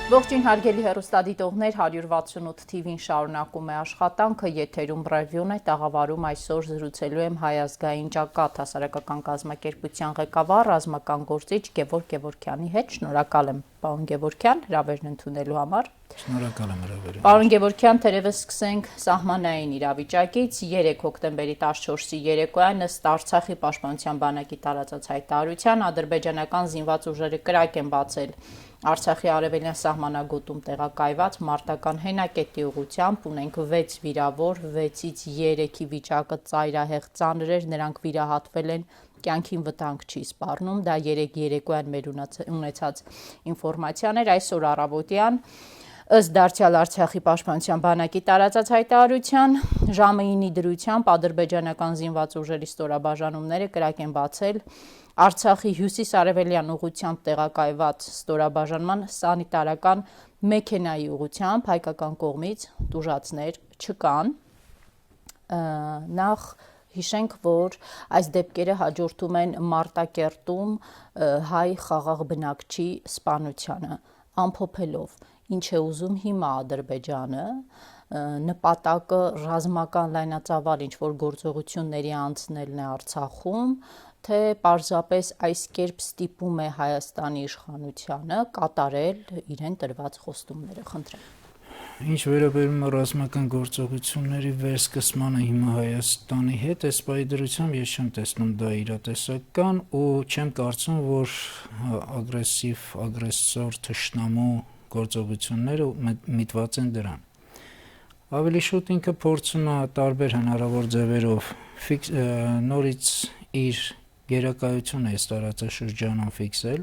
Ողջույն հարգելի հեռուստադիտողներ, 168 TV-ին շարունակում է աշխատանքը, եթերում Բրավյուն է, տաղավարում այսօր զրուցելու եմ Հայ ազգային ճակատ հասարակական կազմակերպության ղեկավար, ռազմական գործիչ Գևորգ Գևորգյանի հետ։ Շնորհակալ եմ, պարոն Գևորգյան, հրավերն ընդունելու համար։ Շնորհակալ եմ հրավերին։ Պարոն Գևորգյան, թերևս սկսենք սահմանային իրավիճակից։ 3 հոկտեմբերի 14-ի երեկոյան ըստ Արցախի պաշտպանության բանակի տարածած հայտարարության ադրբեջանական զինված ուժերը կրակ են բացել Արցախի արևելյան սահմանագոտում տեղակայված մարտական հենակետի ուղղությամբ, ունենք 6 վիրավոր, 6-ից 3-ի վիճակը ծայրահեղ ծանր էր, նրանք վիրահատվել են, կյանքին վտանգ չի սպառնում, դա 3 երեկոյան մեր ունեցած ինֆորմացիան էր, այսօր առավոտյան ըստ դարձյալ Արցախի պաշտպանության բանակի տարածած հայտարարության ժամը 9-ի դրությամբ ադրբեջանական զինված ուժերի ստորաբաժանումները կրակ են բացել Արցախի հյուսիս-արևելյան ուղղությամբ տեղակայված ստորաբաժանման սանիտարական մեքենայի ուղղությամբ հայկական կողմից տուժածներ չկան։ Նախ հիշենք, որ այս դեպքերը հաջորդում են Մարտակերտում հայ խաղաղ բնակչի սպանությանը, ամփոփելով ինչ է ուզում հիմա Ադրբեջանը, նպատակը ռազմական լայնածավալ ինչ-որ գործողությունների անցնելն է Արցախում, թե պարզապես այս կերպ ստիպում է Հայաստանի իշխանությանը կատարել իրեն տրված խոստումները, խնդրեմ։ Ինչ վերաբերում է ռազմական գործողությունների վերսկսմանը հիմա Հայաստանի հետ, այս պայդրությամբ ես չեմ տեսնում դա իրատեսական ու չեմ կարծում, որ ագրեսիվ, ագրեսոր, թշնամու գործողությունները միտված են դրան։ Ավելի շուտ ինքը փորձում է տարբեր հնարավոր ձևերով նորից իր գերակայությունը այս տարածաշրջանում ֆիքսել։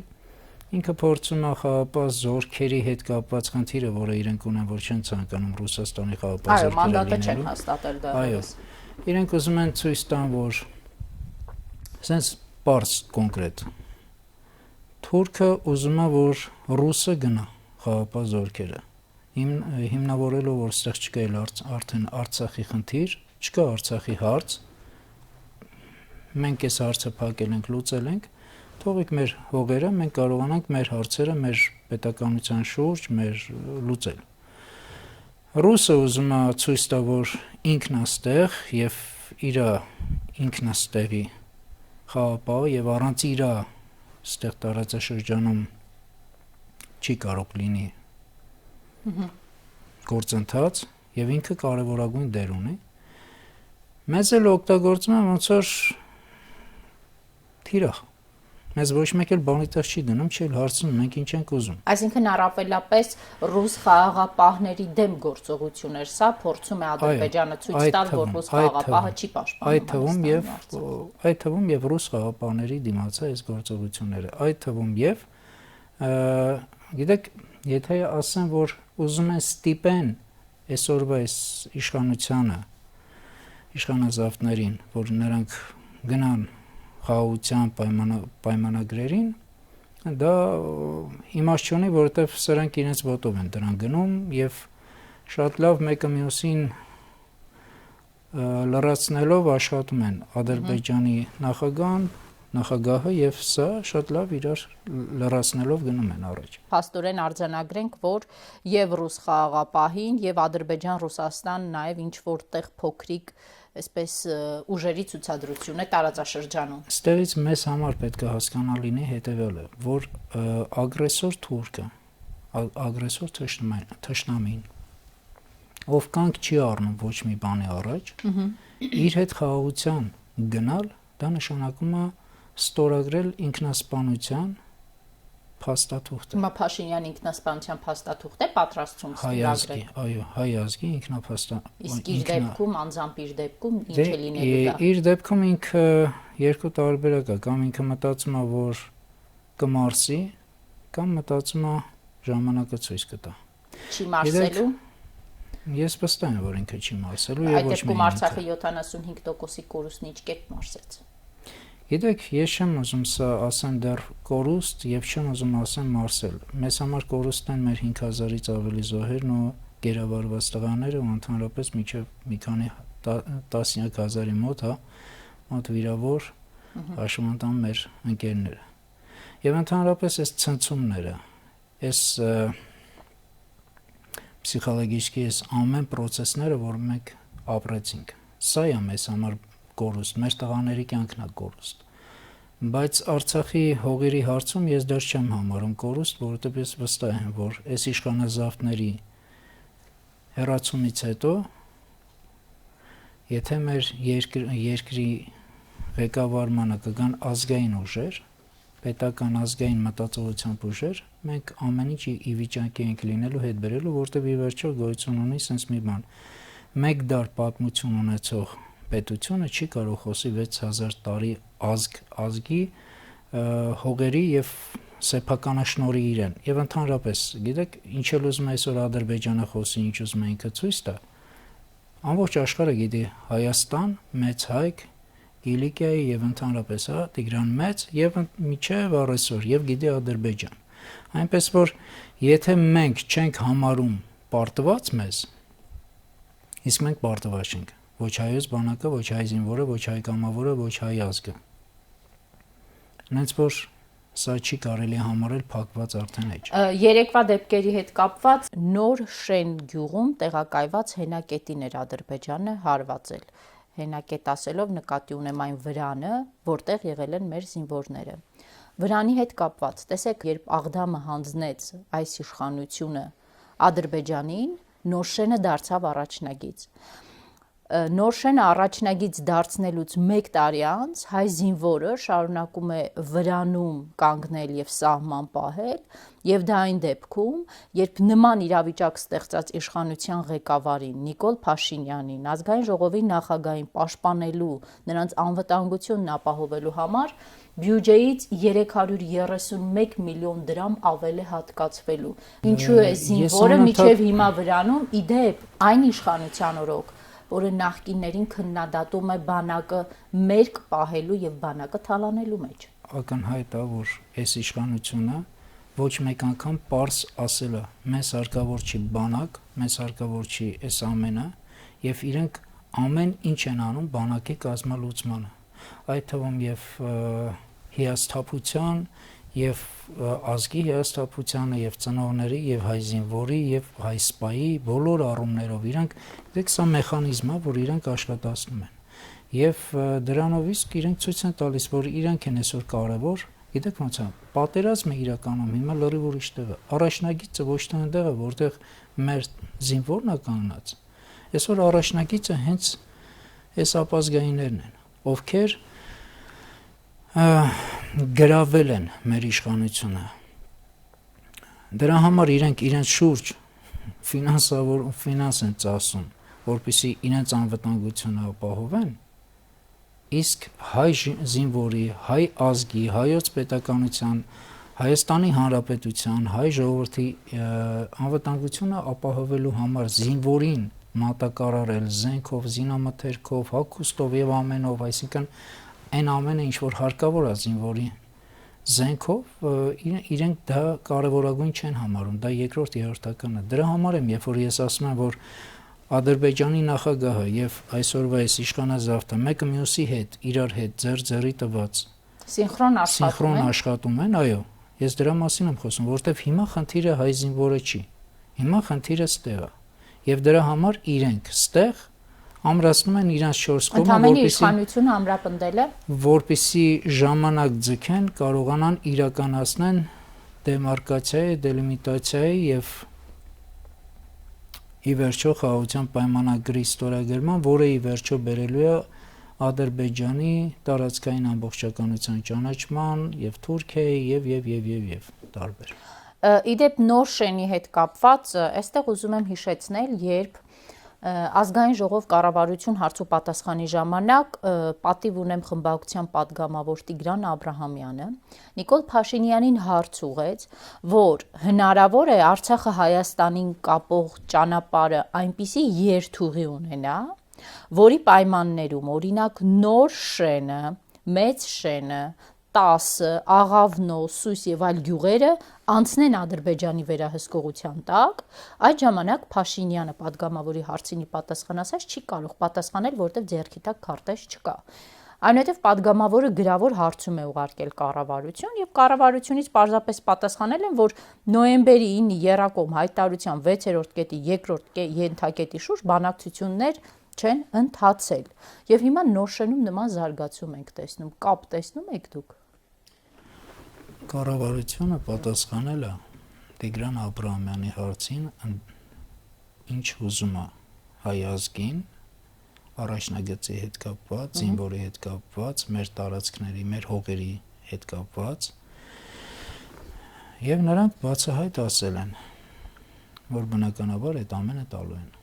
Ինքը փորձում է խաղապահ զորքերի հետ կապված խնդիրը, որը իրենք ունեն, որ չեն ցանկանում Ռուսաստանի խաղապահ զորքերը լինելու։ Այո, մանդատը չեն հաստատել դա։ Այո։ Իրենք ուզում են ցույց տան, որ sense բարձ կոնկրետ թուրքը ուզում է, որ ռուսը գնա խաղապահ զորքերը։ Հիմնավորելով, որ ստեղ չկա արդեն Արցախի խնդիր, չկա Արցախի հարց։ Մենք այս հարցը փակել ենք, լուծել ենք, թողեք մեր հողերը, մենք կարողանանք մեր հարցերը, մեր պետականության շուրջ, մեր լուծել։ Ռուսը ուզում է ցույց տա, որ ինքն է ստեղ եւ իր ինքնաստեղի խաղապահը եւ առանց իր ստեղ տարածաշրջանում չի կարող լինի գործընթաց եւ ինքը կարեւորագույն դեր ունի։ Մեզ էլ օգտագործում են ոնց որ թիրախ։ Մեզ ոչ մեկ էլ բանի տեղ չի դնում, չի հարցնում, մենք ինչ ենք ուզում։ Այսինքն առավելապես ռուս խաղաղապահների դեմ գործողություններ, սա փորձում է Ադրբեջանը ցույց տալ, որ ռուս խաղաղապահը չի պաշտպանում։ Այդ թվում եւ ռուս խաղաղապահների դիմաց է այս գործողությունները։ Այդ թվում եւ գիտեք, եթե ասեմ, որ ուզում են ստիպեն այսօրվա այս իշխանությանը, իշխանազավթներին, որ նրանք գնան խաղաղության պայմանագրերին, դա իմաստ չունի, որովհետև սրանք իրենց ոտով են դրան գնում եւ շատ լավ մեկը մյուսին լրացնելով աշխատում են Ադրբեջանի նախագահը եւ սա շատ լավ իրար լրացնելով գնում են առաջ։ Փաստորեն արձանագրենք, որ եւ ռուս խաղաղապահին եւ Ադրբեջան-Ռուսաստան նաեւ ինչ որտեղ փոքրիկ այսպես ուժերի ցուցադրություն է տարածաշրջանում։ Ստեղից մեզ համար պետք է հասկանալ լինի հետեւյալը, որ ագրեսոր թուրքը, ագրեսոր թշնամին, ով կանգ չի առնում ոչ մի բանի առաջ, իր հետ խաղաղության գնալ, դա նշանակում է ստորագրել ինքնասպանության փաստաթուղթը։ Հիմա Փաշինյանի ինքնասպանության փաստաթուղթ է պատրաստում ստորագրել։ Այո, հայ ազգի ինքնափաստաթուղթ։ Իսկ իր դեպքում, անձամբ իր դեպքում ինչ է լինելու դա։ Իր դեպքում ինքը երկու տարբերակ է, կամ ինքը մտածում է, որ կմարսի, կամ մտածում է ժամանակը ցույց կտա։ Չի մարսելու։ Ես վստահ եմ, որ ինքը չի մարսելու եւ ոչ միայն։ Այդ դեպքում Արցախի 75%-ի կորուստն ինչ կերպ մարսեց։ Գիտեք, ես չեմ ուզում սա ասեմ դեռ կորուստ եւ չեմ ուզում ասեմ մարսել։ Մեզ համար կորուստն են մեր 5000-ից ավելի զոհերն ու գերավարված տղաները ու ընդհանրապես միջև մի քանի տասնյակ հազարի մոտ վիրավոր հաշվանդամ մեր ընկերները։ Եվ ընդհանրապես այս ցնցումները, այս Պսիխոլոգիչի այս ամեն process-ները, որ մենք ապրեցինք, սա է մեզ համար կորուստ, մեր տղաների կյանքն է կորուստ։ Բայց Արցախի հողերի հարցում ես դեռ չեմ համարում կորուստ, որովհետև ես վստահ եմ, որ այս իշխանազավթների հեռացումից հետո, եթե մեր երկրի ղեկավարմանը կգան ազգային ուժեր, պետական ազգային մտածողությամբ ուժեր, մենք ամեն ինչ ի վիճակի ենք լինելու հետ բերելու, որտեղ ի վերջո գոյություն ունի sense մի բան։ Մեկ դար պատմություն ունեցող պետությունը չի կարող խոսի 6000 տարի ազգի հողերի եւ սեփականաշնորհի իրեն։ Եվ ընդհանրապես, գիտեք, ինչ էլ ուզում է այսօր Ադրբեջանը խոսի, ինչ ուզում է ինքը ցույց տա։ Ամբողջ աշխարհը գիտի Հայաստան, Մեծ Հայք, Կիլիկիայի եւ ընդհանրապես, հա, Տիգրան Մեծ եւ միջև առեսօր եւ գիտի Ադրբեջան։ Այնպես որ եթե մենք չենք համարում պարտված մեզ, իսկ մենք պարտված չենք, ոչ հայոց բանակը, ոչ հայ զինվորը, ոչ հայ կամավորը, ոչ հայ ազգը։ Հենց որ սա չի կարելի համարել փակված արդեն էջ։ Երեկվա դեպքերի հետ կապված նոր Շեն գյուղում տեղակայված հենակետին էր Ադրբեջանը հարվածել։ Հենակետ ասելով նկատի ունեմ այն վրանը, որտեղ եղել են մեր զինվորները։ Վրանի հետ կապված, տեսեք, երբ Աղդամը հանձնեց այս իշխանությունը Ադրբեջանին, նոր Շենը դարձավ առաջնագիծ։ Նոր Շենը առաջնագիծ դարձնելուց 1 տարի անց հայ զինվորը շարունակում է վրանում կանգնել եւ սահման պահել, եւ դա այն դեպքում, երբ նման իրավիճակ ստեղծած իշխանության ղեկավարին Նիկոլ Փաշինյանին, ազգային ժողովի նախագահին պաշտպանելու, նրանց անվտանգությունն ապահովելու համար բյուջեից 331 միլիոն դրամ ավել է հատկացվելու։ Ինչու է զինվորը միջև հիմա վրանում, իդեպ այն իշխանության օրոք, որը նախկիններին քննադատում է բանակը մերկ պահելու եւ բանակը թալանելու մեջ։ Ակնհայտ է, որ այս իշխանությունը ոչ մեկ անգամ պարզ ասել է, մեզ հարկավոր չի բանակ, մեզ հարկավոր չի այս ամենը, եւ իրենք ամեն ինչ են անում բանակի կազմալուծմանը։ Այդ թվում եւ հիասթափության եւ ազգի հիասթափությանը եւ ծնողների եւ հայ զինվորի եւ հայ սպայի բոլոր առումներով իրանք դեք սա մեխանիզմ է, որ իրանք աշխատացնում են եւ դրանով իսկ իրանք ցույց են տալիս, որ իրանք են այսօր կարեւոր, գիտեք ոնց է, պատերազմը իրականում հիմա լրիվ ուրիշ տեղ է, առաջնագիծը ոչ թե այնտեղ է, որտեղ մեր զինվորն է կանգնած, այսօր առաջնագիծը հենց այս ապազգայիններն են, ովքեր գրավել են մեր իշխանությունը։ Դրա համար իրենց շուրջ ֆինանս են ծախսում, որպեսզի իրենց անվտանգությունը ապահովեն, իսկ հայ զինվորի, հայ ազգի, հայոց պետականության, Հայաստանի Հանրապետության, հայ ժողովրդի անվտանգությունը ապահովելու համար զինվորին մատակարարել զենքով, զինամթերքով, հագուստով եւ ամենով, այսինքն այն ամենը, ինչ որ հարկավոր է զինվորի զենքով, իրենք դա կարևորագույն չեն համարում, դա երկրորդ երրորդական է։ Դրա համար եմ, երբ որ ես ասում եմ, որ Ադրբեջանի նախագահը եւ այսօրվա այս իշխանազավթը մեկը մյուսի հետ, իրար հետ ձեռ-ձեռի տված սինխրոն աշխատում են, այո, ես դրա մասին եմ խոսում, որովհետեւ հիմա խնդիրը հայ զինվորը չի։ Հիմա խնդիրը ստեղ է։ Եվ դրա համար իրենք ստեղ ամրացնում են իրանց 4 կողմը, որպեսզի իշխանությունը ամրապնդել է, որպեսզի ժամանակ ձգեն, կարողանան իրականացնեն դեմարկացիայի, դելիմիտացիայի եւ ի վերջո խաղաղության պայմանագրի ստորագրման, որը ի վերջո բերելու է Ադրբեջանի տարածքային ամբողջականության ճանաչման եւ Թուրքիայի եւ տարբեր։ Իդեպ նոր Շենի հետ կապված, այստեղ ուզում եմ հիշեցնել, երբ ազգային ժողով կառավարություն հարցու պատասխանի ժամանակ պատիվ ունեմ խմբակցության падգամավոր Տիգրան Աբրահամյանը Նիկոլ Փաշինյանին հարց ուղեց, որ հնարավոր է Արցախը Հայաստանին կապող ճանապարհը այնպիսի երթուղի ունենա, որի պայմաններում օրինակ նոր Շենը, մեծ Շենը, 10, Աղավնո, Սույս եւ այլ գյուղերը անցնեն Ադրբեջանի վերահսկողության տակ, այդ ժամանակ Փաշինյանը падգամավորի հարցինի պատասխան ասած չի կարող պատասխանել, որտեղ ձեռքի տակ քարտեզ չկա։ Այնուհետև падգամավորը գրավոր հարցում է ուղարկել կառավարություն եւ կառավարությունից պարզապես պատասխանել են, որ նոյեմբերի 9-ի Եռակողմ հայտարարության 6-րդ կետի 2-րդ ենթակետի շուրջ բանակցություններ չեն ընթացել։ Եվ հիմա նորշենում նման զարգացում ենք տեսնում, կապ տեսնում եք դուք։ Կառավարությունը պատասխանել է Տիգրան Աբրահամյանի հարցին, ինչ ուզում է հայ ազգին առաջնագծի հետ կապված, զինվորի հետ կապված, մեր տարածքների, մեր հողերի հետ կապված, եւ նրանք բացահայտ ասել են, որ բնականաբար այդ ամենը տալու են։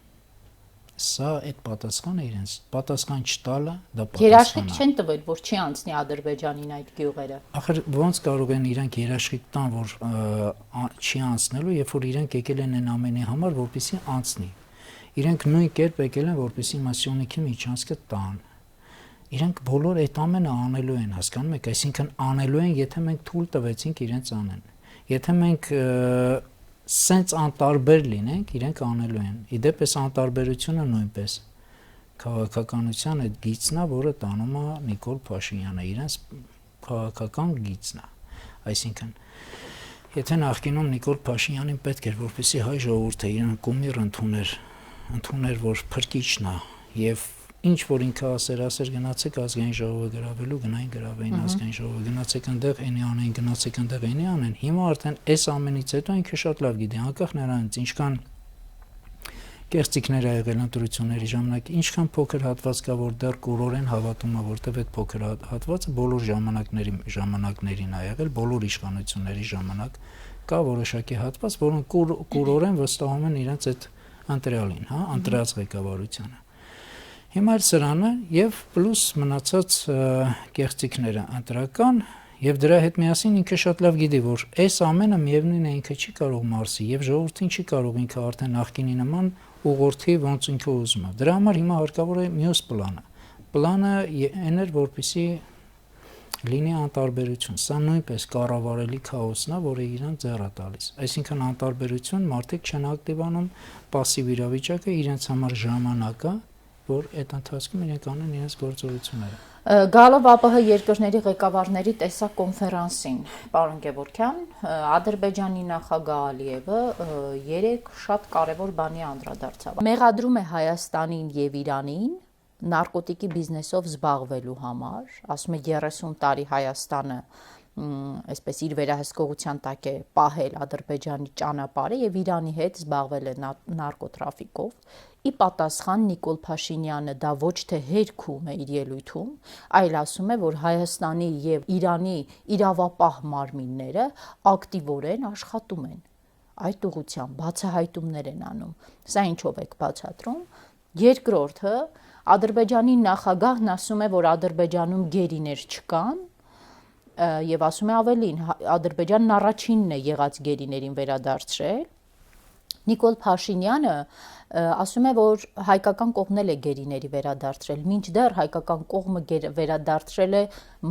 Սա այդ պատասխանը իրենց պատասխան չտալը դա պատասխան է։ Երաշխիք չեն տվել, որ չի անցնի Ադրբեջանին այդ գյուղերը։ Ախր ոնց կարող են իրանք երաշխիք տան, որ չի անցնելու, երբ որ իրանք եկել են այն ամենի համար, որպեսզի անցնի։ Իրենք նույն կերպ եկել են, որպեսզի Մասյոնիքի միջանցքը տան։ Իրենք բոլոր այդ ամենը անելու են, հասկանում եք, այսինքն անելու են, եթե մենք թույլ տվեցինք իրենց անեն։ Եթե մենք սենց անտարբեր լինենք, իրենք անելու են։ Իդեպ այս անտարբերությունը նույնպես քաղաքականության այդ գիծն է, որը տանում է Նիկոլ Փաշինյանը, իրենց քաղաքական գիծն է։ Այսինքն եթե նախկինում Նիկոլ Փաշինյանին պետք էր, որպեսզի հայ ժողովուրդը իրեն կումիր ընդուներ, որ փրկիչն է եւ ինչ որ ինքը ասեր գնացեք ազգային ժողովը գրավելու, գնային գրավեին ազգային ժողովը, գնացեք այնտեղ էնի անեն, գնացեք այնտեղ էնի անեն։ Հիմա արդեն այս ամենից հետո ինքը շատ լավ գիտի, անկախ նրանից ինչքան կեղծիքներ ա եղել ընտրությունների ժամանակ, ինչքան փոքր հատված կա, որ դեռ կուրորեն հավատում է, որտեվ այդ փոքր հատվածը բոլոր ժամանակներին ա եղել, բոլոր իշխանությունների ժամանակ կա որոշակի հատված, որոնք կուրորեն վստահում են իրենց այդ ընտրյալին, հա, ընտրած ղեկավարությանը։ Հիմա էլ սրանը եւ պլյուս մնացած կեղծիքները ընտրական եւ դրա հետ միասին ինքը շատ լավ գիտի, որ այս ամենը միևնույն է ինքը չի կարող մարսի եւ ժողովրդին չի կարող ինքը արդեն նախկինի նման ուղղորդի ոնց ինքը ուզում է։ Դրա համար հիմա հարկավոր է մյուս պլանը։ Պլանը այն էր, որպեսզի լինի անտարբերություն։ Սա նույնպես կառավարելի քաոսն է, որը իրան ձեռ է տալիս։ Այսինքն անտարբերություն մարդիկ չեն ակտիվանում, пассив իրավիճակը իրենց համար ժամանակ է, որ այդ ընթացքում իրենք անեն իրենց գործողությունները։ Գալով ԱՊՀ երկրների ղեկավարների տեսակ կոնֆերանսին, պարոն Գևորգյան, Ադրբեջանի նախագահ Ալիևը երեք շատ կարևոր բանի անդրադարձավ։ Մեղադրում է Հայաստանին եւ Իրանին նարկոտիկի բիզնեսով զբաղվելու համար, ասում է 30 տարի Հայաստանը այսպես իր վերահսկողության տակ է պահել Ադրբեջանի ճանապարհը եւ Իրանի հետ զբաղվել է նարկոտրաֆիկով։ Ի պատասխան Նիկոլ Փաշինյանը դա ոչ թե հերքում է իր ելույթում, այլ ասում է, որ Հայաստանի եւ Իրանի իրավապահ մարմինները ակտիվորեն աշխատում են։ Այդ ուղղությամբ բացահայտումներ են անում։ Սա ինչով եք բացատրում։ Երկրորդը Ադրբեջանի նախագահն ասում է, որ Ադրբեջանում գերիներ չկան եւ ասում է ավելին, Ադրբեջանն առաջինն է եղած գերիներին վերադարձրել։ Նիկոլ Փաշինյանը ասում է, որ հայկական կողմն էլ է գերիների վերադարձրել, մինչդեռ հայկական կողմը վերադարձրել է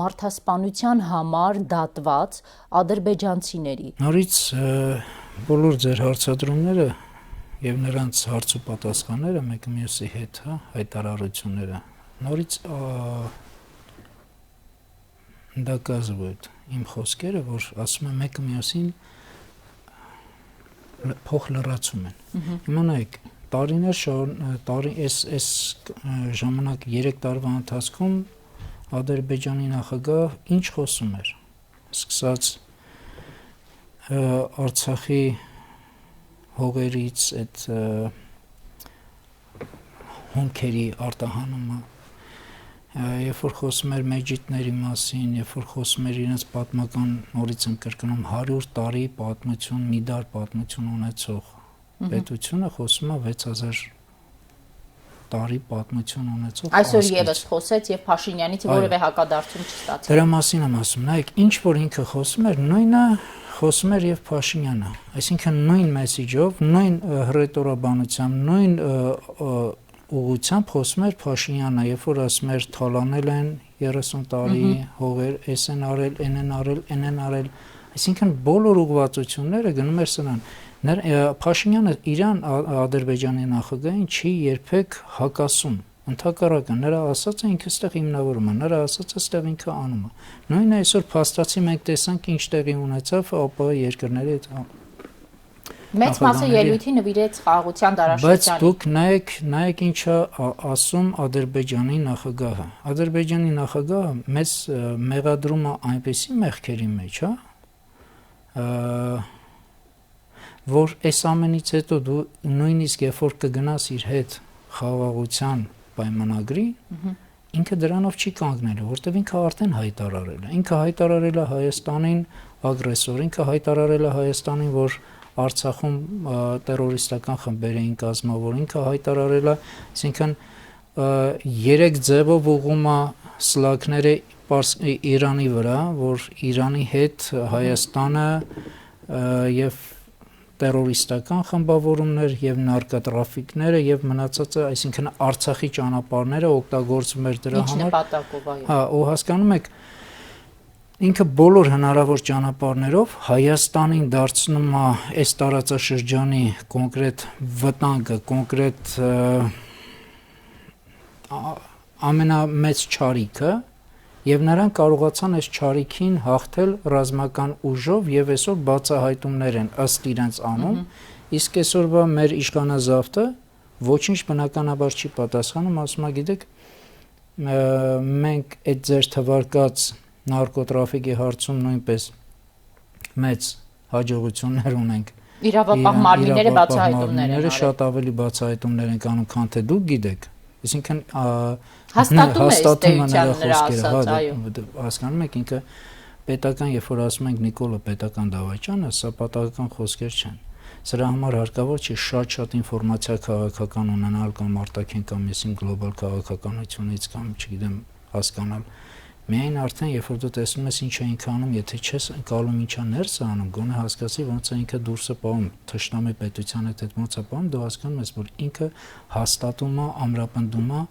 մարդասպանության համար դատված ադրբեջանցիների։ Նորից բոլոր ձեր հարցադրումները եւ նրանց հարց ու պատասխանները մեկը մյուսի հետ, հա, հայտարարությունները նորից դա կազվույթ իմ խոսքերը, որ ասում եմ մեկը մյուսին փոխ լրացում են։ Իմանայեք, տարիներ այս ժամանակ 3 տարվա ընթացքում Ադրբեջանի նախագահ ինչ խոսում էր, սկսած Արցախի հողերից այդ հումքերի արտահանումը, երբ որ խոսում էր մեջիտների մասին, երբ որ խոսում էր իրենց պատմական, նորից եմ կրկնում, 100 տարի պատմություն, միդար պատմություն ունեցող պետությունը խոսում է 6000 տարի պատմություն ունեցող։ Այսօր եւս խոսեց եւ Փաշինյանից որևէ հակադարձում չստացավ։ Դրա մասին եմ ասում, նայեք, ինչ որ ինքը խոսում էր, նույնը խոսում էր եւ Փաշինյանը, այսինքն նույն մեսիջով, նույն հռետորաբանությամբ, նույն ուղղությամբ խոսում էր Փաշինյանը, երբ որ ասում էր թալանել են 30 տարի հողեր, էս են արել, են արել, են արել, այսինքն բոլոր ուղղվածությունները գնում էր սրան։ Փաշինյանը իրան Ադրբեջանի նախագահին չի երբեք հակասում, Ընդհակառակը նրա ասածը ինքը ստեղ հիմնավորում է, նրա ասածը ստեղ ինքը անում է։ Նույնն այսօր փաստացի մենք տեսանք ինչ տեղի ունեցավ ԱՊՀ երկրների հետ։ Մեծ մասը ելույթի նվիրեց խաղաղության Բայց դարաշրջանին։ դուք նայեք ինչ է ասում Ադրբեջանի նախագահը։ Ադրբեջանի նախագահը մեծ մեղադրում է այնպեսի մեղքերի մեջ, որ այս ամենից հետո դու նույնիսկ երբ որ կգնաս իր հետ խաղաղության պայմանագրի, ինքը դրանով չի կանգնելու, որտեղ ինքը արդեն հայտարարել է։ Ինքը հայտարարել է Հայաստանին ագրեսոր, ինքը հայտարարել է Հայաստանին, որ Արցախում տերորիստական խմբեր էին կազմավոր, ինքը հայտարարել է, այսինքն 3 ձևով ուղղում է սլաքները Իրանի վրա, որ Իրանի հետ Հայաստանը եւ տերորիստական խմբավորումներ եւ նարկոտրաֆիկները եւ մնացածը, այսինքն Արցախի ճանապարհները օգտագործում էր դրա համար։ Ինչ նպատակով, այո։ Հա, ու հասկանում եք, ինքը բոլոր հնարավոր ճանապարհներով Հայաստանին դարձնում է այս տարածաշրջանի կոնկրետ վտանգը, կոնկրետ ամենամեծ չարիքը, եւ նրանք կարողացան այս չարիքին հաղթել ռազմական ուժով եւ այսօր բացահայտումներ են ըստ իրենց անում, իսկ այսօրվա մեր իշխանազավթը ոչինչ բնականաբար չի պատասխանում, ասում է, գիտեք, մենք այդ ձեր թվարկած նարկոտրաֆիկի հարցում նույնպես մեծ հաջողություններ ունենք։ Իրավապահ մարմինները բացահայտումներ են շատ ավելի բացահայտումներ են անում, քան թե դուք գիտեք։ Այսինքն հաստատում է նրա խոսքերը, հասկանում եք, ինքը պետական, երբ որ ասում ենք Նիկոլը պետական դավաճանը, սա պատահական խոսքեր չեն։ Սրա համար հարկավոր չի շատ ինֆորմացիա քաղաքական ունենալ կամ արտաքին կամ եսին գլոբալ քաղաքականությունից կամ չգիտեմ հասկանալ։ Միայն արդեն երբ որ դու տեսնում ես ինչ է ինքը անում, եթե չես ընկալում ինչա ներս է անում, գոնե հասկացի ոնց է ինքը դուրս է պահում թշնամի պետության հետ ոնց է պահում, դու հասկանում ես, որ ինքը հաստատում է, ամրապնդում է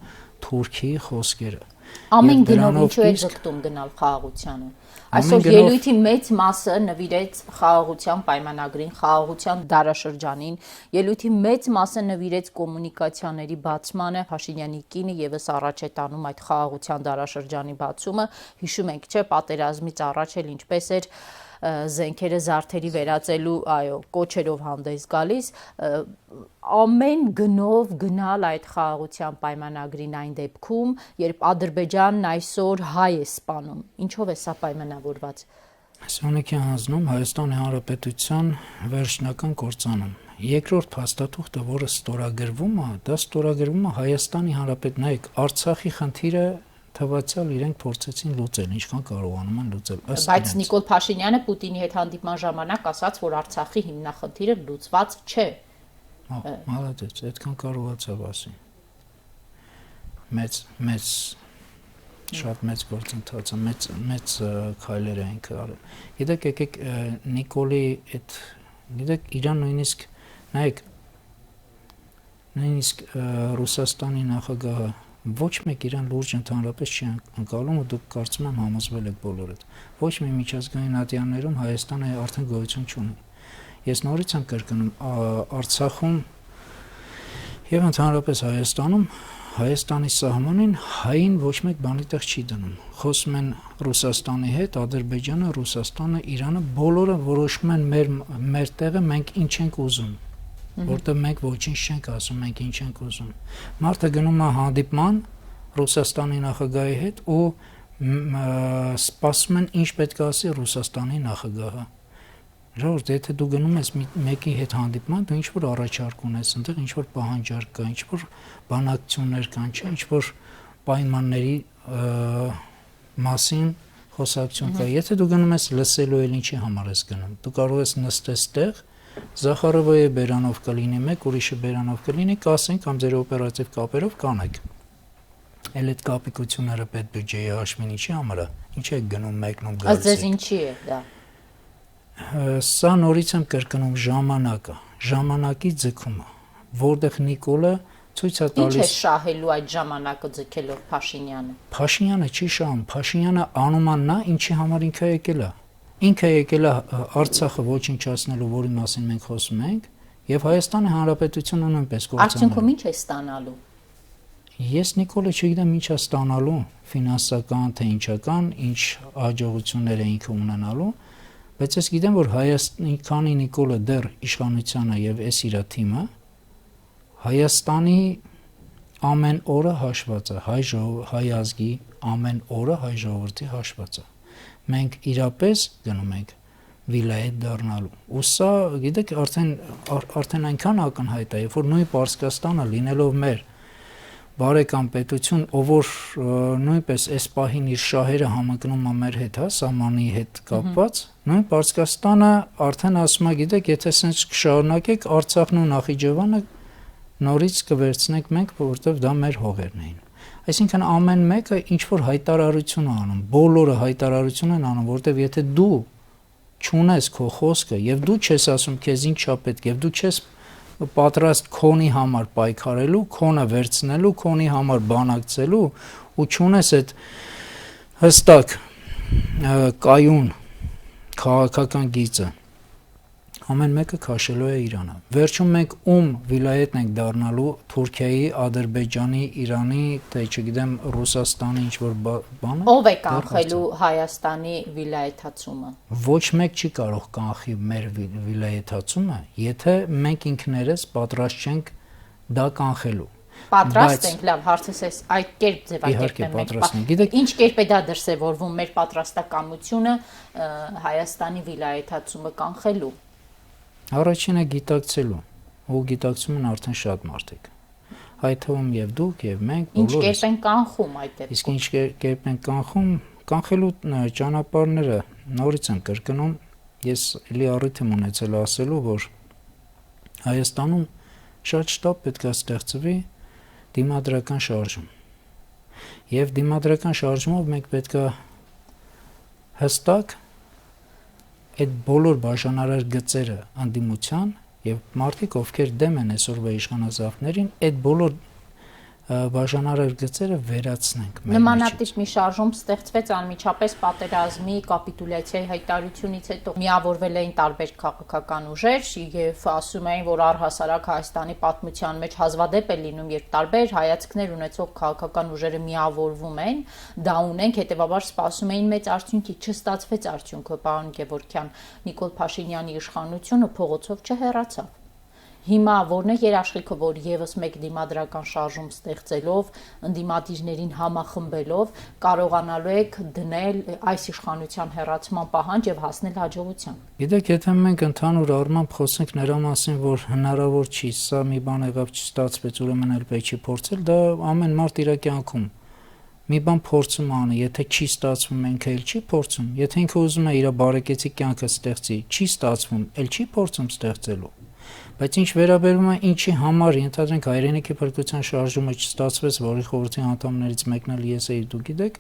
Թուրքիի խոսքերը։ Ամեն գնով ինչու է ձգտում գնալ խաղաղությանը։ Այսօր ելույթի մեծ մասը նվիրեց խաղաղության պայմանագրին, խաղաղության դարաշրջանին, ելույթի մեծ մասը նվիրեց կոմունիկացիաների բացմանը, Փաշինյանի կինը եւս առաջ է տանում այդ խաղաղության դարաշրջանի բացումը, հիշում ենք, չէ, պատերազմից առաջ էլ ինչպես էր զենքերը զարդերի վերածելու, այո, կոչերով հանդես գալիս, ամեն գնով գնալ այդ խաղաղության պայմանագրին այն դեպքում, երբ Ադրբեջանն այսօր հայ է սպանում, ինչով է սա պայմանավորված։ Սյունիքի հանձնում Հայաստանի Հանրապետության վերջնական կործանում։ Երկրորդ փաստաթուղթը, որը ստորագրվում է, դա ստորագրվում է Հայաստանի Հանրապետության, նայեք, Արցախի խնդիրը թվացial իրենք փորձեցին լուծել, ինչքան կարողանում են լուծել։ Բայց Նիկոլ Փաշինյանը Պուտինի հետ հանդիպման ժամանակ ասաց, որ Արցախի հիմնախնդիրը լուծված չէ։ Մալադեց, այդքան կարողացավ ասի։ Շատ մեծ գործընթաց է, մեծ քայլեր են արել։ Գիտեք, եկեք Նիկոլի այդ, գիտեք, իրան նույնիսկ, նայեք, նույնիսկ Ռուսաստանի նախագահը ոչ մեկ իրան լուրջ ընդհանրապես չի ընկալում ու դուք կարծում եմ համոզվել եք բոլորդ։ Ոչ մի միջազգային ատյաններում Հայաստանը արդեն գոյություն չունի։ Ես նորից եմ կրկնում, Արցախում եւ ընդհանրապես Հայաստանում Հայաստանի սահմանին հային ոչ մեկ բանի տեղ չի դնում։ Խոսում են Ռուսաստանի հետ, Ադրբեջանը, Ռուսաստանը, Իրանը, բոլորը որոշում են մեր տեղը, մենք ինչ ենք ուզում։ Որտեղ մենք ոչինչ չենք ասում, մենք ինչ ենք ուզում։ Մարդը գնում է հանդիպման Ռուսաստանի նախագահի հետ ու սպասում են ինչ պետք է ասի Ռուսաստանի նախագահը։ Ժողովուրդ, եթե դու գնում ես մեկի հետ հանդիպման, դու ինչ-որ առաջարկ ունես, այնտեղ ինչ-որ պահանջարկ կա, ինչ-որ բանակցություններ կան, չէ, ինչ-որ պայմանների մասին խոսակցություն կա։ Եթե դու գնում ես լսելու էլ ինչի համար ես գնում։ Դու կարող ես նստես տեղ Զախարովայի բերանով կլինի մեկ, ուրիշը բերանով կլինի, կասեն կամ ձեր օպերատիվ կապերով կանեք։ Էլ այդ կապիկությունները պետբյուջեի հաշվին ինչի համար է։ Ինչ է գնում մեկնում գալիս։ Ձեզ ինչի է դա։ Սա նորից եմ կրկնում ժամանակը, ժամանակի ձգումը, որտեղ Նիկոլը ցույց է տալիս։ Ինչ է շահելու այդ ժամանակը ձգելով Փաշինյանը։ Փաշինյանը չի շահում, Փաշինյանը անում է նա, ինչի համար ինքը եկել է։ Ինքը եկել է Արցախը ոչնչացնելու, որի մասին մենք խոսում ենք, եւ Հայաստանի Հանրապետությունը նույնպես կործանելու։ Արդյունքում ինչ է ստանալու։ Ես Նիկոլը չգիտեմ ինչա ստանալու, ֆինանսական թե ինչական, ինչ հաջողություններ է ինքը ունենալու, բայց ես գիտեմ, որ Հայաստանի քանի Նիկոլը դեռ իշխանությանը եւ էս իր թիմը Հայաստանի ամեն օրը հաշված է, հայ ազգի ամեն օրը հայ ժողովրդի հաշված է։ Մենք իրապես գնում ենք վիլայետ դառնալու։ Ու սա, գիտեք, արդեն այնքան ակնհայտ է, երբ որ նույն Պարսկաստանը լինելով մեր բարեկամ պետություն, ով որ նույնպես այս պահին իր շահերը համընկնում է մեր հետ, հա, սահմանի հետ կապված, նույն Պարսկաստանը արդեն ասում է, գիտեք, եթե սենց կշարունակեք, Արցախն ու Նախիջևանը նորից կվերցնենք մենք, որովհետև դա մեր հողերն էին։ Այսինքն ամեն մեկը ինչ որ հայտարարություն է անում, բոլորը հայտարարություն են անում, որովհետև եթե դու չունես քո խոսքը եւ դու չես ասում քեզ ինչա պետք եւ դու չես պատրաստ քոնի համար պայքարելու, քոնը վերցնելու, քոնի համար բանակցելու ու չունես այդ հստակ կայուն քաղաքական գիծը, ամեն մեկը քաշելու է Իրանը։ Վերջում մենք վիլայետն ենք դառնալու Թուրքիայի, Ադրբեջանի, Իրանի, թե չգիտեմ Ռուսաստանի ինչ որ բանը։ Ով է կանխելու Հայաստանի վիլայեթացումը։ Ոչ մեկ չի կարող կանխի մեր վիլայեթացումը, եթե մենք ինքներս պատրաստ չենք դա կանխելու։ Պատրաստ ենք, լավ, հարցս էս այդ կերպ ձևակերպեմ մենք։ Ինչ կերպ է դա դրսևորվում մեր պատրաստակամությունը Հայաստանի վիլայեթացումը կանխելու։ Առաջինը գիտակցելու, ու գիտակցում են արդեն շատ մարդիկ։ Այդ թվում եւ դուք եւ մենք բոլորս։ Ինչ կերպ են կանխում այդ դեպքում։ Իսկ ինչ կերպ են կանխում, կանխելու ճանապարհները նորից են կրկնում։ Ես էլի առիթ եմ ունեցել ասելու, որ Հայաստանում շատ շտապ պետք է ստեղծվի դիմադրական շարժում։ Եվ դիմադրական շարժումով մենք պետք է հստակ այդ բոլոր բաժանարար գծերը անդիմության եւ մարդիկ ովքեր դեմ են այսօրվա իշխանազավներին, այդ բոլոր բաժանարար գծերը վերացնենք։ Նմանատիպ մի շարժում ստեղծվեց անմիջապես պատերազմի կապիտուլյացիայի հայտարարությունից հետո։ Միավորվել էին տարբեր քաղաքական ուժեր եւ ասում էին, որ առհասարակ Հայաստանի պատմության մեջ հազվադեպ է լինում, երբ տարբեր հայացքներ ունեցող քաղաքական ուժերը միավորվում են, դա ունենք, հետեւաբար սպասում էին մեծ արդյունքի, չստացվեց արդյունքը, պարոն Գևորգյան, Նիկոլ Փաշինյանի իշխանությունը փողոցով չհեռացավ։ Հիմա որն է երաշխիքը, որ եւս մեկ դիմադրական շարժում ստեղծելով, ընդդիմադիրներին համախմբելով կարողանալու եք դնել այս իշխանության հեռացման պահանջ եւ հասնել հաջողության։ Գիտեք, եթե մենք ընդհանուր առմամբ խոսենք նրա մասին, որ հնարավոր չի, սա մի բան եղավ չստացվեց, ուրեմն էլ պետք չի փորձել, դա ամեն մարդ իր կյանքում մի բան փորձում անի, եթե չի ստացվում, մենք էլ չի փորձում, եթե ինքը ուզում է իր բարեկեցիկ կյանքը ստեղծի, չի ստացվում, էլ չի փորձում ստեղծելու։ Բայց ինչ վերաբերում է ինչի համար ենթադրենք հայրենիքի փրկության շարժումը չստացվեց, որի խորհրդի անդամներից մեկն էլ ես էի, դուք գիտեք,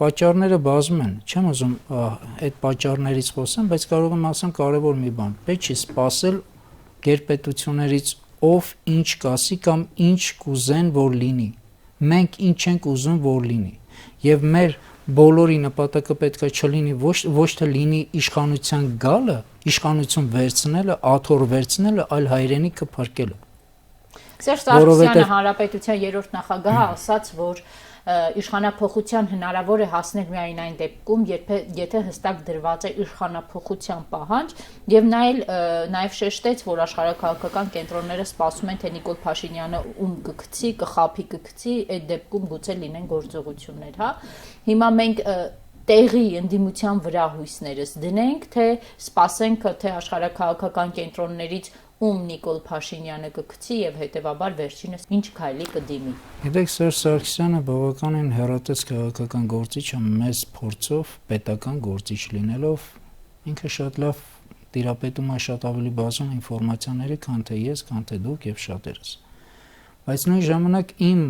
պատճառները բազում են։ Չեմ ուզում այդ պատճառներից խոսեմ, բայց կարող եմ ասեմ կարևոր մի բան։ Պետք չի սпасել գերպետություններից ով ինչ կասի կամ ինչ կուզեն որ լինի։ Մենք ինչ ենք ուզում որ լինի։ Եվ մեր բոլորի նպատակը պետք է չլինի ոչ թե լինի իշխանության գալը, իշխանություն վերցնելը, աթոռ վերցնելը, այլ հայրենիքը փրկելը։ Սերժ Սարգսյանը հանրապետության երրորդ նախագահը ասաց, որ իշխանափոխության հնարավոր է հասնել միայն այն դեպքում, եթե հստակ դրված է իշխանափոխության պահանջ, եւ նաեւ շեշտեց, որ աշխարհակաղակական կենտրոնները սպասում են, թե Նիկոլ Փաշինյանը կգցի, կխափի, այդ դեպքում գուցե լինեն գործողություններ, հա։ Հիմա մենք տեղի ընդդիմության վրա հույսներս դնենք, թե սպասենք, թե աշխարհակաղակական կենտրոններից Նիկոլ Փաշինյանը կգցի եւ հետեւաբար վերջինս ինչ քայլի կդիմի։ Գիտեք, Սերժ Սարգսյանը բավականին հեռատես քաղաքական գործիչ է, մեծ փորձով, պետական գործիչ լինելով, ինքը շատ լավ տիրապետում է շատ ավելի բազում ինֆորմացիաների, քան թե ես, քան թե դուք եւ շատերս։ Բայց նույն ժամանակ իմ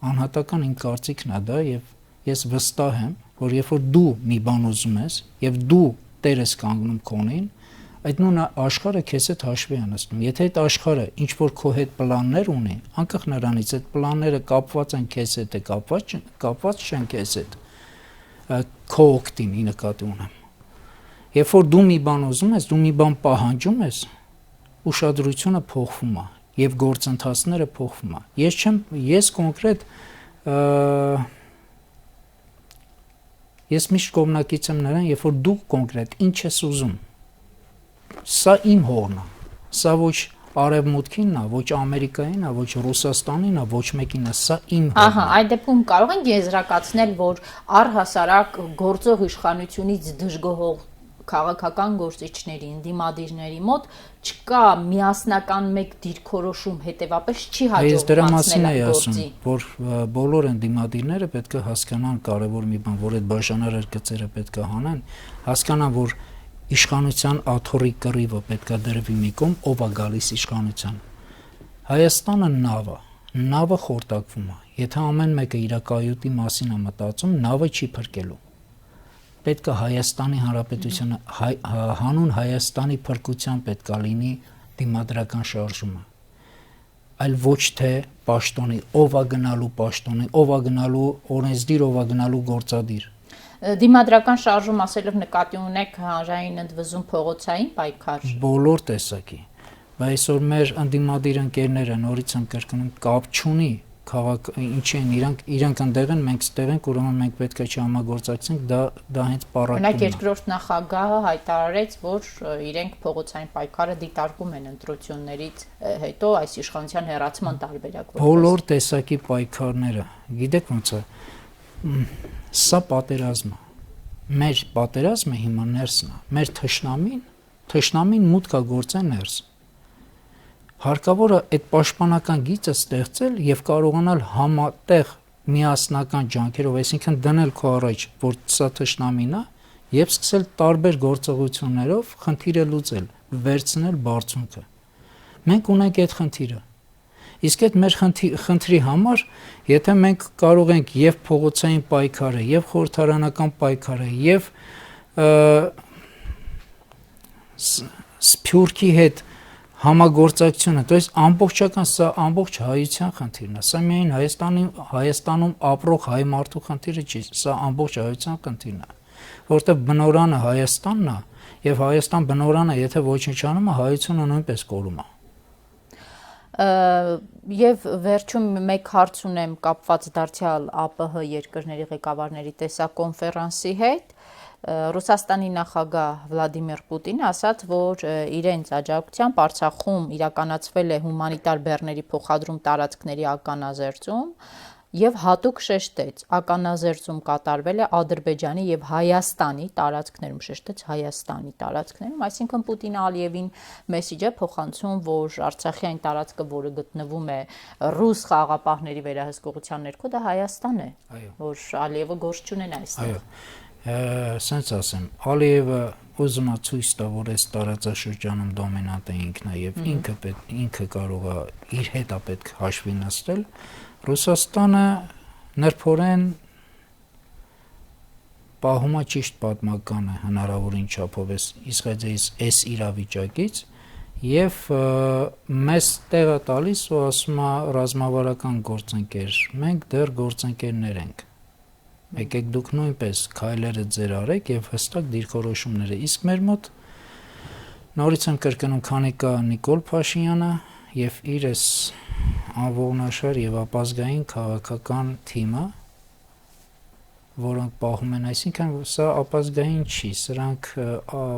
անհատական իմ կարծիքն է դա եւ ես վստահ եմ, որ երբ որ դու մի բան ուզում ես եւ դու տեր ես կանգնում քոնին, այդ նույն աշխարհը քեզ հետ հաշվի է նստում։ Եթե այդ աշխարհը ինչ որ քո հետ պլաններ ունի, անկախ նրանից այդ պլանները կապված են քեզ հետ, կապված չեն քեզ հետ, քո օգտին նկատի ունեմ։ Երբ որ դու մի բան ուզում ես, դու մի բան պահանջում ես, ուշադրությունը փոխվում է։ եւ գործընթացները փոխվում է։ Ես կոնկրետ ես միշտ կողմնակից եմ նրան, երբ որ դու կոնկրետ ինչ ես ուզում։ Սա իմ հողն է։ Սա ոչ Արևմուտքինն է, ոչ Ամերիկայինն է, ոչ Ռուսաստանին է, ոչ մեկին է, սա իմ հողն է։ Ահա, այդ դեպքում կարող ենք եզրակացնել, որ առհասարակ գործող իշխանությունից դժգոհող քաղաքական գործիչների, ընդդիմադիրների մոտ չկա միասնական մեկ դիրքորոշում, հետևաբար չի Ես դրա մասին հաջողվում եմ ասում, գործի։ որ բոլոր ընդդիմադիրները պետք է հասկանան կարևոր մի բան, որ այդ բաժանարար գծերը պետք է հանեն, հասկանան, որ իշխանության աթոռի կռիվը պետք է դրվի մի կողմ, ով է գալիս իշխանության։ Հայաստանը նավը խորտակվում է։ Եթե ամեն մեկը իր կայուտի մասին է մտածում, նավը չի փրկելու։ Պետք է Հայաստանի Հանրապետությունը հանուն Հայաստանի փրկության պետք է լինի դիմադրական շարժումը, այլ ոչ թե պաշտոնի, ով է գնալու պաշտոնի, ով է գնալու օրենսդիր, ով է գնալու գործադիր։ Դիմադրական շարժում ասելով նկատի ունեք հանրային ընդվզում փողոցային պայքար։ Բոլոր տեսակի, բայց այսօր մեր ընդդիմադիր ընկերները նորից եմ կրկնում, կապ չունի քաղաք ինչի են իրանք ընդեղ են, մենք ստեղ ենք, ուրեմն մենք պետք է չհամագործակցենք, դա հենց պարակտումն է։ Օրինակ երկրորդ նախագահը հայտարարեց, որ իրենք փողոցային պայքարը դիտարկում են ընտրություններից հետո այս իշխանության հերացման տարբերակ։ Բոլոր տեսակի պայքարները, գիտեք ոնց է, սա պատերազմ է։ Մեր պատերազմը հիմա ներսն է։ Մեր թշնամին մուտք է գործել ներս։ Հարկավոր է այդ պաշտպանական գիծը ստեղծել եւ կարողանալ համատեղ միասնական ջանքերով, այսինքն դնել քո առաջ, որ սա թշնամին է, եւ սկսել տարբեր գործողություններով խնդիրը լուծել, վերցնել բարձունքը։ Մենք ունենք այդ խնդիրը։ Իսկ այդ մեր խնդրի համար, եթե մենք կարող ենք եւ փողոցային պայքարը, եւ խորհրդարանական պայքարը, եւ Սփյուռքի հետ համագործակցությունը, то есть ամբողջական սա ամբողջ հայության խնդիրն է։ Սա միայն Հայաստանում ապրող հայ մարդու խնդիրը չի, սա ամբողջ հայության խնդիրն է, որովհետեւ բնորանը Հայաստանն է, եւ Հայաստան բնորանը, եթե ոչնչանում է, հայությունը նույնպես կորում է։ Եվ վերջում մեկ հարց ունեմ կապված դարձյալ ԱՊՀ երկրների ղեկավարների տեսակոնֆերանսի հետ։ Ռուսաստանի նախագահ Վլադիմիր Պուտինը ասաց, որ իրենց աջակցությամբ Արցախում իրականացվել է հումանիտար բեռների փոխադրում տարածքների ականազերծում եւ հատուկ շեշտեց, ականազերծում կատարվել է Ադրբեջանի եւ Հայաստանի տարածքներում, շեշտեց Հայաստանի տարածքներում, այսինքն Պուտինը Ալիևին մեսիջ է փոխանցում, որ Արցախի այն տարածքը, որը գտնվում է ռուս խաղաղապահների վերահսկողության ներքո, դա Հայաստան է, որ Ալիևը գործ չունենա այստեղ։ Սենց ասեմ, Ալիևը ուզում է ցույց տա, որ այս տարածաշրջանում դոմինանտը ինքն է եւ ինքը կարող է իր հետ է պետք հաշվի նստել։ Ռուսաստանը նրբորեն պահում է ճիշտ պատմականը հնարավորին չափով այս իրավիճակից եւ մեզ տեղ է տալիս ու ասում է ռազմավարական գործընկեր, մենք դեռ գործընկերներ ենք։ Եկեք դուք նույնպես քայլերը ձեր արեք եւ հստակ դիրքորոշումները։ Իսկ մեր մոտ նորից եմ կրկնում, քանի կա Նիկոլ Փաշինյանը եւ իր էս անողնաշար եւ ապազգային քաղաքական թիմը, որոնք պահում են, այսինքն սա ապազգային չի, սրանք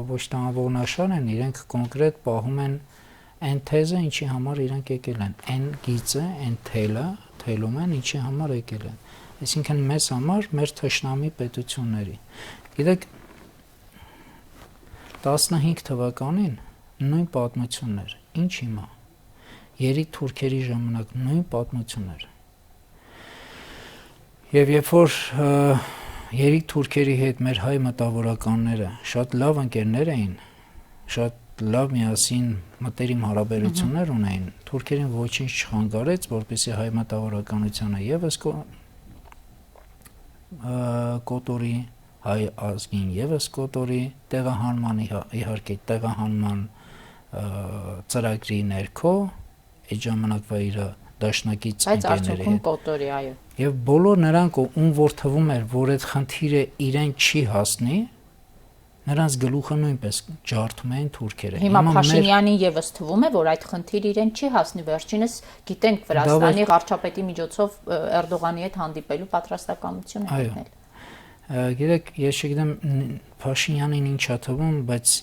ոչ թե անողնաշար են, իրենք կոնկրետ պահում են այն թեզը, ինչի համար իրենք եկել են, այն գիծը, այն թելում են, ինչի համար եկել են։ Այսինքն մեզ համար մեր թշնամի պետությունների։ Գիտեք 15 թվականին նույն պատմություններ, ինչ հիմա։ Երիկ թուրքերի ժամանակ նույն պատմություններ։ Եվ երբ որ երիկ թուրքերի հետ մեր հայ մտավորականները շատ լավ ընկերներ էին, շատ լավ միասին մտերիմ հարաբերություններ ունեին, թուրքերին ոչինչ չխանգարեց, որպեսզի հայ մտավորականությունը եւս կոտորի, հայ ազգին եւս կոտորի, տեղահանման իհարկե տեղահանման ծրագրի ներքո այդ ժամանակվա իր դաշնակից ընկերների հետ կոտորի, այո։ Եվ բոլոր նրանք ում որ թվում էր, որ այդ խնդիրը իրեն չի հասնի, Նրանց գլուխը նույնպես ջարդում էին թուրքերը։ Հիմա Փաշինյանին եւս թվում է, որ այդ խնդիրը իրեն չի հասնի, վերջինս գիտենք Վրաստանի վարչապետի միջոցով Էրդողանի հետ հանդիպելու պատրաստակամություն է հայտնել։ Գիտեք, ես չգիտեմ Փաշինյանին ինչա թվում, բայց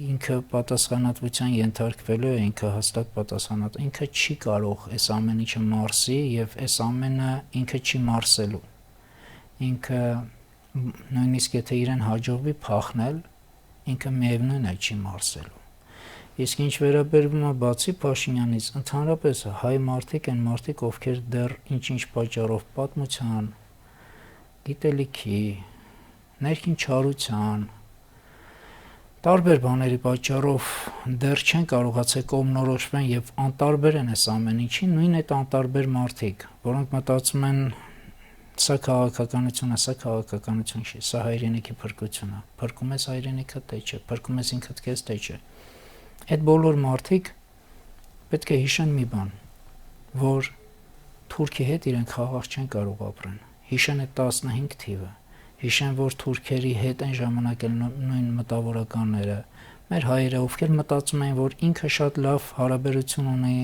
ինքը պատասխանատվության ենթարկվելու է, ինքը հստակ պատասխանատ, ինքը չի կարող այս ամեն ինչը մարսի եւ այս ամենը ինքը չի մարսելու։ Ինքը նույնիսկ եթե իրեն հաջողվի փախնել, ինքը միևնույն է չի մարսելու։ Իսկ ինչ վերաբերվում է բացի Փաշինյանից, ընդհանրապես հայ մարդիկ են մարդիկ, ովքեր դեռ ինչ-ինչ պատճառով պատմության, գիտելիքի, ներքին չարության, տարբեր բաների պատճառով դեռ չեն կարողացել կողմնորոշվել եւ անտարբեր են այս ամեն ինչին, նույն այդ անտարբեր մարդիկ, որոնք մտածում են սա քաղաքականություն չի, սա հայրենիքի փրկություն է, փրկում ես հայրենիքը թե չէ, փրկում ես ինքդ քեզ թե չէ։ Այդ բոլոր մարդիկ պետք է հիշեն մի բան, որ Թուրքի հետ իրենք խաղաղ չեն կարող ապրեն։ Հիշեն այդ 15 թիվը, հիշեն, որ թուրքերի հետ այն ժամանակ էլ նույն մտավորականները, մեր հայերը, ովքեր մտածում էին, որ ինքը շատ լավ հարաբերություն ունի։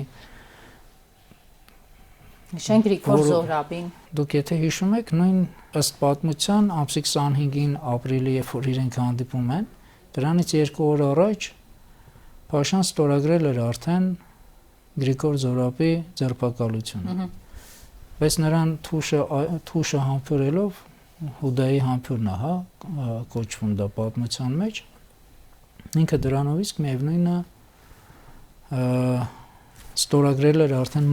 Հիշեն Գրիգոր Զոհրաբին։ Դուք եթե հիշում եք, նույն ըստ պատմության ամսի 25-ին ապրիլի, երբ որ իրենք հանդիպում են, դրանից 2 օր առաջ Փաշան ստորագրել էր արդեն Գրիգոր Զոհրաբի ձերբակալությունը։ Բայց նրան թուշը համբուրելով Հուդայի համբուրն է, հա, կոչվում դա պատմության մեջ, ինքը դրանով իսկ միևնույնը ստորագրել էր արդեն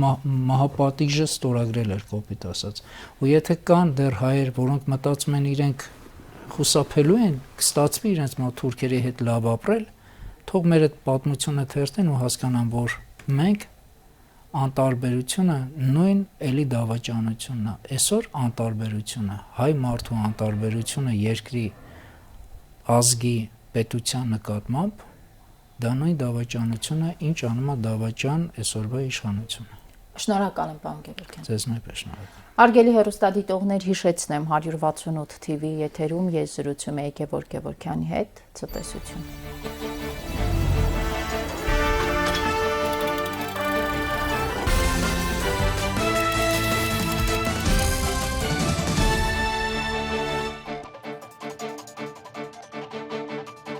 մահապատիժը ստորագրել էր կոպիտ ասած։ Ու եթե կան դեռ հայեր, որոնք մտածում են իրենք խուսափելու են, կստացվի իրենց մոտ թուրքերի հետ լավ ապրել, թող մեր այդ պատմությունը թերթեն ու հասկանան, որ մենք անտարբերությունը նույն էլի դավաճանությունն է։ Այսօր անտարբերությունը, հայ մարդու անտարբերությունը երկրի ազգի պետության նկատմամբ դա նույն դավաճանությունը, ինչ անում է դավաճան այսօրվա իշխանությունը։ Շնորհակալ եմ, պարոն Գևորգյան։ Ձեզ նույնպես շնորհակալ։ Հարգելի հեռուստադիտողներ, հիշեցնեմ 168 TV եթերում ես զրուցում եի Գևորգ Գևորգյանի հետ, ցտեսություն։